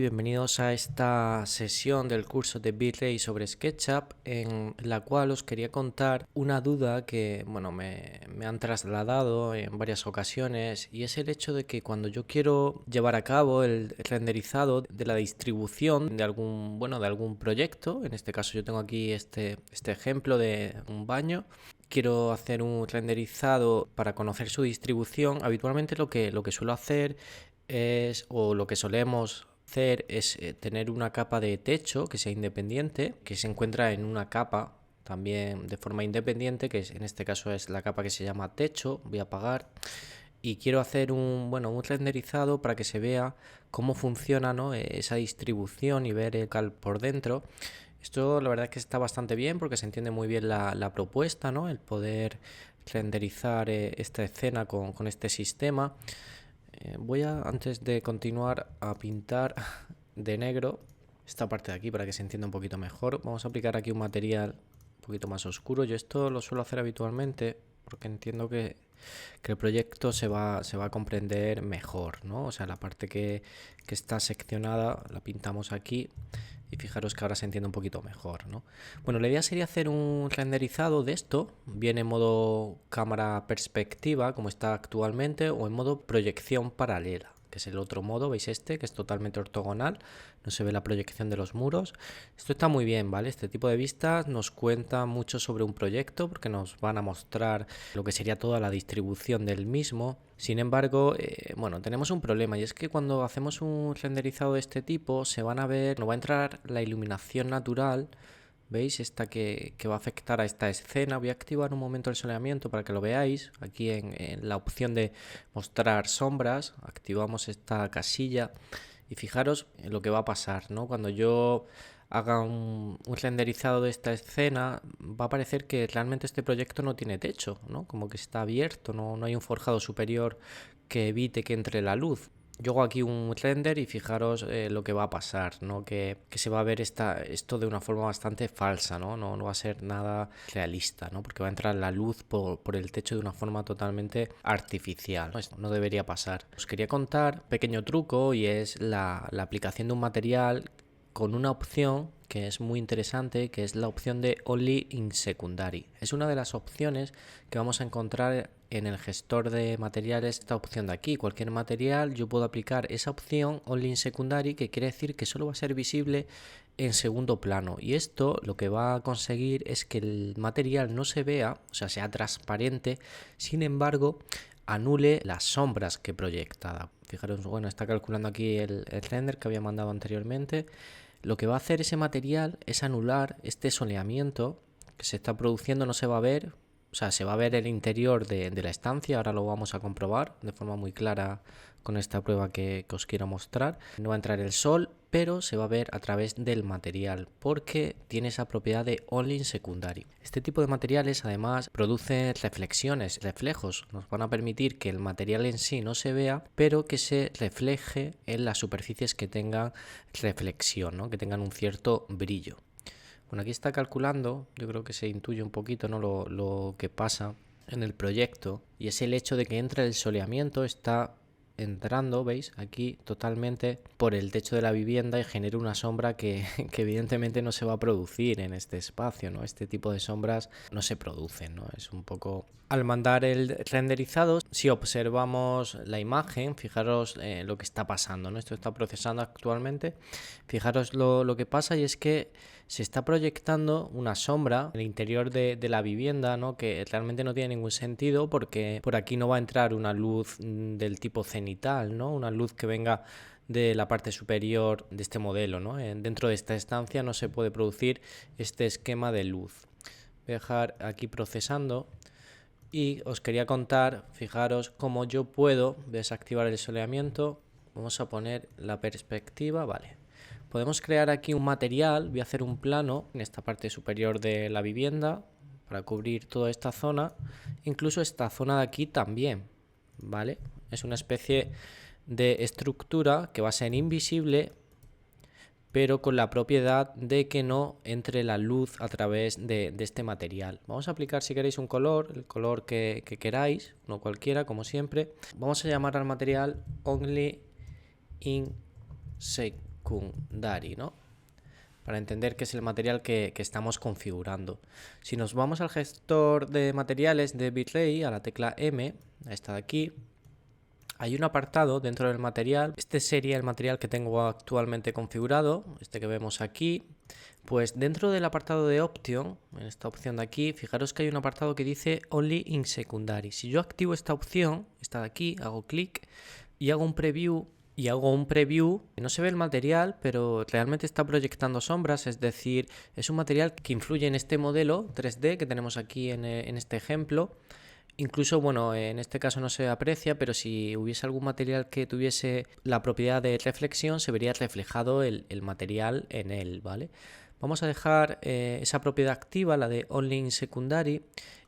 Bienvenidos a esta sesión del curso de V-Ray sobre SketchUp, en la cual os quería contar una duda que me han trasladado en varias ocasiones, y es el hecho de que cuando yo quiero llevar a cabo el renderizado de la distribución de algún proyecto, en este caso yo tengo aquí este ejemplo de un baño. Quiero hacer un renderizado para conocer su distribución. Habitualmente lo que suelo hacer es, o lo que solemos hacer es tener una capa de techo que sea independiente, que se encuentra en una capa también de forma independiente, que en este caso es la capa que se llama techo. Voy a apagar y quiero hacer un renderizado para que se vea cómo funciona, ¿no?, esa distribución y ver el cal por dentro. Esto la verdad es que está bastante bien porque se entiende muy bien la propuesta, ¿no?, el poder renderizar esta escena con este sistema. Voy a, antes de continuar, a pintar de negro esta parte de aquí para que se entienda un poquito mejor. Vamos a aplicar aquí un material un poquito más oscuro. Yo esto lo suelo hacer habitualmente porque entiendo que el proyecto se va a comprender mejor, ¿no? O sea, la parte que está seccionada la pintamos aquí. Y fijaros que ahora se entiende un poquito mejor, ¿no? Bueno, la idea sería hacer un renderizado de esto, bien en modo cámara perspectiva, como está actualmente, o en modo proyección paralela, que es el otro modo. ¿Veis este? Que es totalmente ortogonal, no se ve la proyección de los muros. Esto está muy bien, ¿vale? Este tipo de vistas nos cuenta mucho sobre un proyecto porque nos van a mostrar lo que sería toda la distribución del mismo. Sin embargo, tenemos un problema, y es que cuando hacemos un renderizado de este tipo no va a entrar la iluminación natural. ¿Veis? Esta que va a afectar a esta escena. Voy a activar un momento el soleamiento para que lo veáis. Aquí en la opción de mostrar sombras, activamos esta casilla y fijaros en lo que va a pasar, ¿no? Cuando yo haga un renderizado de esta escena, va a parecer que realmente este proyecto no tiene techo, ¿no? Como que está abierto, no hay un forjado superior que evite que entre la luz. Yo hago aquí un render y fijaros lo que va a pasar, ¿no? Que se va a ver esto de una forma bastante falsa, ¿no? No va a ser nada realista, ¿no? Porque va a entrar la luz por el techo de una forma totalmente artificial, ¿no? Esto no debería pasar. Os quería contar un pequeño truco, y es la aplicación de un material con una opción que es muy interesante, que es la opción de Only in Secondary. Es una de las opciones que vamos a encontrar en el gestor de materiales. Esta opción de aquí, cualquier material, yo puedo aplicar esa opción Only in Secondary, que quiere decir que solo va a ser visible en segundo plano, y esto lo que va a conseguir es que el material no se vea, o sea, sea transparente, sin embargo anule las sombras que proyecta. Fijaros, bueno, está calculando aquí el render que había mandado anteriormente. Lo que va a hacer ese material es anular este soleamiento que se está produciendo. No se va a ver, o sea, se va a ver el interior de la estancia. Ahora lo vamos a comprobar de forma muy clara con esta prueba que os quiero mostrar. No va a entrar el sol, pero se va a ver a través del material porque tiene esa propiedad de Only in Secondary. Este tipo de materiales además producen reflexiones, reflejos. Nos van a permitir que el material en sí no se vea, pero que se refleje en las superficies que tengan reflexión, ¿no?, que tengan un cierto brillo. Bueno, aquí está calculando, yo creo que se intuye un poquito, ¿no?, lo que pasa en el proyecto, y es el hecho de que entra el soleamiento, está entrando, veis, aquí totalmente por el techo de la vivienda, y genera una sombra que evidentemente no se va a producir en este espacio, ¿no? Este tipo de sombras no se producen, ¿no? Es un poco... Al mandar el renderizado, si observamos la imagen, fijaros lo que está pasando, ¿no? Esto está procesando actualmente. Fijaros lo que pasa, y es que se está proyectando una sombra en el interior de la vivienda, ¿no?, que realmente no tiene ningún sentido, porque por aquí no va a entrar una luz del tipo cenital, ¿no?, una luz que venga de la parte superior de este modelo, ¿no? Dentro de esta estancia no se puede producir este esquema de luz. Voy a dejar aquí procesando. Y os quería contar, fijaros cómo yo puedo desactivar el soleamiento. Vamos a poner la perspectiva, vale. Podemos crear aquí un material. Voy a hacer un plano en esta parte superior de la vivienda para cubrir toda esta zona, incluso esta zona de aquí también, ¿vale? Es una especie de estructura que va a ser invisible, pero con la propiedad de que no entre la luz a través de este material. Vamos a aplicar, si queréis, un color, el color que queráis, no cualquiera, como siempre. Vamos a llamar al material Only in Secondary. secundari, ¿no? Para entender qué es el material que estamos configurando. Si nos vamos al gestor de materiales de Virrey, a la tecla M, esta de aquí, hay un apartado dentro del material. Este sería el material que tengo actualmente configurado, este que vemos aquí. Pues dentro del apartado de Option, en esta opción de aquí, fijaros que hay un apartado que dice Only in Secondary. Si yo activo esta opción, esta de aquí, hago clic y hago un preview, no se ve el material, pero realmente está proyectando sombras, es decir, es un material que influye en este modelo 3D que tenemos aquí en este ejemplo. Incluso, bueno, en este caso no se aprecia, pero si hubiese algún material que tuviese la propiedad de reflexión, se vería reflejado el material en él, ¿vale? Vamos a dejar esa propiedad activa, la de Only in Secondary,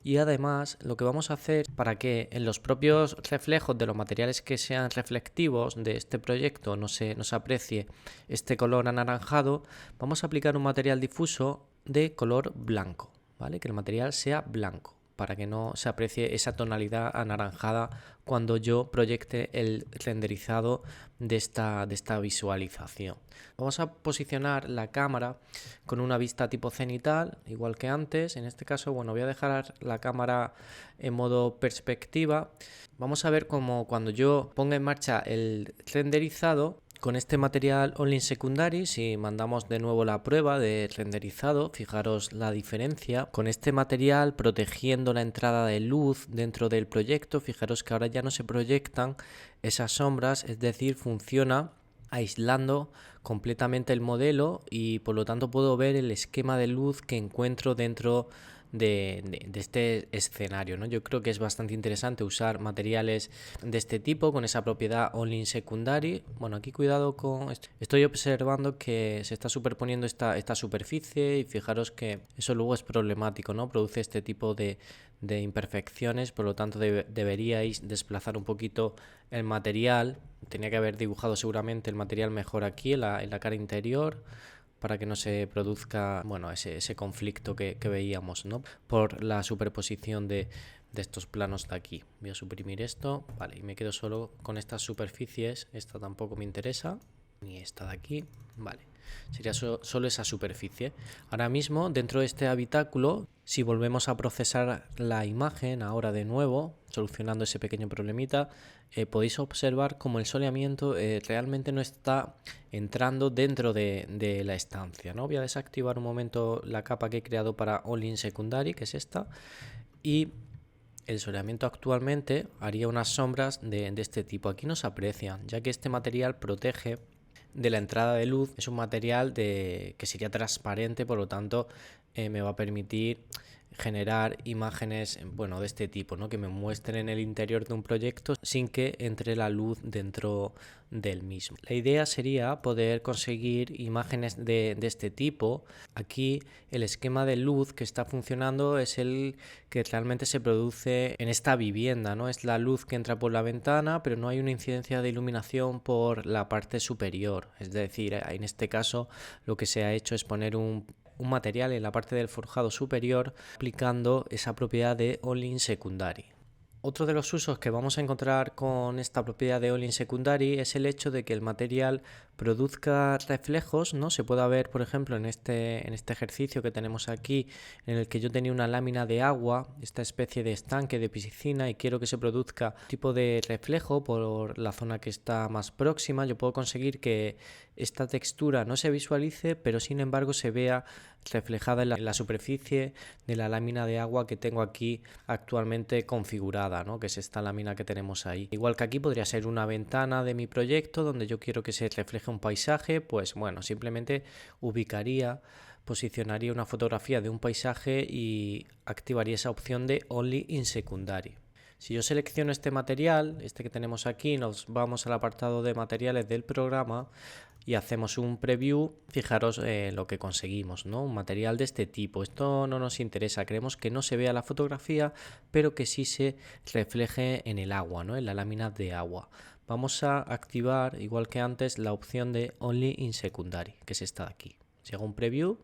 y además lo que vamos a hacer para que en los propios reflejos de los materiales que sean reflectivos de este proyecto no se aprecie este color anaranjado, vamos a aplicar un material difuso de color blanco, ¿vale? Que el material sea blanco, para que no se aprecie esa tonalidad anaranjada cuando yo proyecte el renderizado de esta visualización. Vamos a posicionar la cámara con una vista tipo cenital, igual que antes. En este caso, bueno, voy a dejar la cámara en modo perspectiva. Vamos a ver cómo cuando yo ponga en marcha el renderizado, con este material Only in Secondary, si mandamos de nuevo la prueba de renderizado, fijaros la diferencia. Con este material protegiendo la entrada de luz dentro del proyecto, fijaros que ahora ya no se proyectan esas sombras, es decir, funciona aislando completamente el modelo y por lo tanto puedo ver el esquema de luz que encuentro dentro de este escenario, ¿no? Yo creo que es bastante interesante usar materiales de este tipo con esa propiedad Only in Secondary. Bueno, aquí cuidado con esto. Estoy observando que se está superponiendo esta superficie y fijaros que eso luego es problemático, ¿no? Produce este tipo de imperfecciones, por lo tanto deberíais desplazar un poquito el material. Tenía que haber dibujado seguramente el material mejor aquí en la cara interior, para que no se produzca, bueno, ese conflicto que veíamos, ¿no? Por la superposición de estos planos de aquí. Voy a suprimir esto, vale, y me quedo solo con estas superficies. Esta tampoco me interesa, ni esta de aquí, vale. Sería solo esa superficie. Ahora mismo, dentro de este habitáculo, si volvemos a procesar la imagen ahora de nuevo, solucionando ese pequeño problemita, podéis observar como el soleamiento realmente no está entrando dentro de la estancia, ¿no? Voy a desactivar un momento la capa que he creado para Only in Secondary, que es esta, y el soleamiento actualmente haría unas sombras de este tipo. Aquí no se aprecian, ya que este material protege de la entrada de luz. Es un material que sería transparente, por lo tanto me va a permitir generar imágenes, bueno, de este tipo, ¿no? Que me muestren el interior de un proyecto sin que entre la luz dentro del mismo. La idea sería poder conseguir imágenes de este tipo. Aquí el esquema de luz que está funcionando es el que realmente se produce en esta vivienda, ¿no? Es la luz que entra por la ventana, pero no hay una incidencia de iluminación por la parte superior. Es decir, en este caso lo que se ha hecho es poner un material en la parte del forjado superior aplicando esa propiedad de Only in Secondary. Otro de los usos que vamos a encontrar con esta propiedad de Only in Secondary es el hecho de que el material produzca reflejos, ¿no? Se puede ver, por ejemplo, en este ejercicio que tenemos aquí, en el que yo tenía una lámina de agua, esta especie de estanque de piscina, y quiero que se produzca un tipo de reflejo por la zona que está más próxima. Yo puedo conseguir que esta textura no se visualice, pero sin embargo se vea reflejada en la superficie de la lámina de agua que tengo aquí actualmente configurada, ¿no? Que es esta lámina que tenemos ahí. Igual que aquí podría ser una ventana de mi proyecto donde yo quiero que se refleje un paisaje, pues bueno, simplemente posicionaría una fotografía de un paisaje y activaría esa opción de Only in Secondary. Si yo selecciono este material, este que tenemos aquí, nos vamos al apartado de materiales del programa y hacemos un preview, fijaros lo que conseguimos, ¿no? Un material de este tipo. Esto no nos interesa, queremos que no se vea la fotografía, pero que sí se refleje en el agua, ¿no? En la lámina de agua. Vamos a activar, igual que antes, la opción de Only in Secondary, que es esta de aquí. Si hago un preview,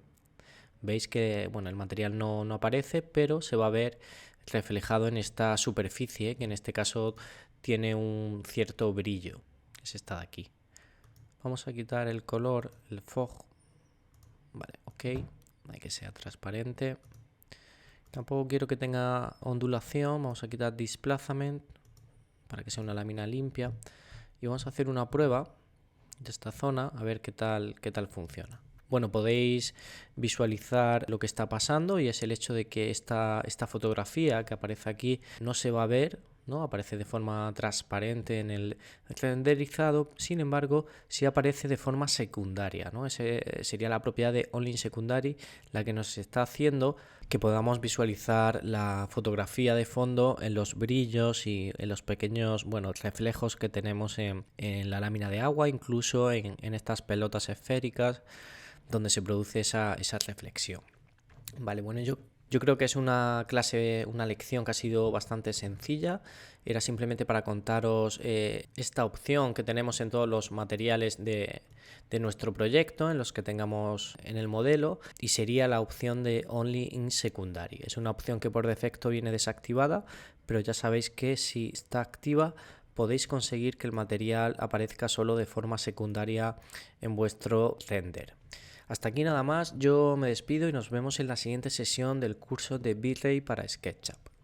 veis que bueno, el material no aparece, pero se va a ver reflejado en esta superficie, que en este caso tiene un cierto brillo. Es esta de aquí. Vamos a quitar el color, el fog. Vale, ok. Hay que sea transparente. Tampoco quiero que tenga ondulación. Vamos a quitar displacement para que sea una lámina limpia. Y vamos a hacer una prueba de esta zona a ver qué tal funciona. Bueno, podéis visualizar lo que está pasando y es el hecho de que esta fotografía que aparece aquí no se va a ver, ¿no? Aparece de forma transparente en el renderizado, sin embargo, sí aparece de forma secundaria, ¿no? Ese sería la propiedad de Only Secondary, la que nos está haciendo que podamos visualizar la fotografía de fondo en los brillos y en los pequeños, bueno, reflejos que tenemos en la lámina de agua, incluso en estas pelotas esféricas donde se produce esa reflexión. Vale, bueno, yo creo que es una lección que ha sido bastante sencilla. Era simplemente para contaros esta opción que tenemos en todos los materiales de nuestro proyecto, en los que tengamos en el modelo, y sería la opción de Only in Secondary. Es una opción que por defecto viene desactivada, pero ya sabéis que si está activa podéis conseguir que el material aparezca solo de forma secundaria en vuestro render. Hasta aquí nada más, yo me despido y nos vemos en la siguiente sesión del curso de V-Ray para SketchUp.